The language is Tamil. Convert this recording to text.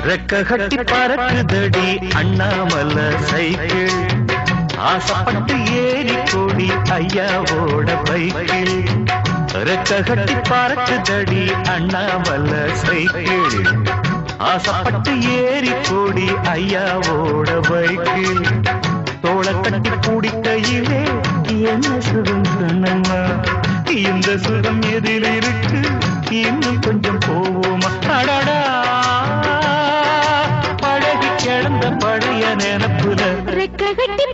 ரெக்க கட்டி பறக்குதடி அண்ணாமலை சைக்கிள் ஆசைப்பட்டு ஏறி கூடி ஐயாவோட பைக்கில் ரெக்க கட்டி பறக்குதடி அண்ணாமலை சைக்கிள் ஆசைப்பட்டு ஏறி கூடி ஐயாவோட பைக்கில் தோளை கட்டி கூடிக்கையிலே என்ன சுகம் சொன்னம்மா இந்த சுகம் எதில் இருக்கு இன்னும் கொஞ்சம் போவோமா அடடா பழகி கிடந்த பழைய நினப்புல ரெக்க கட்டி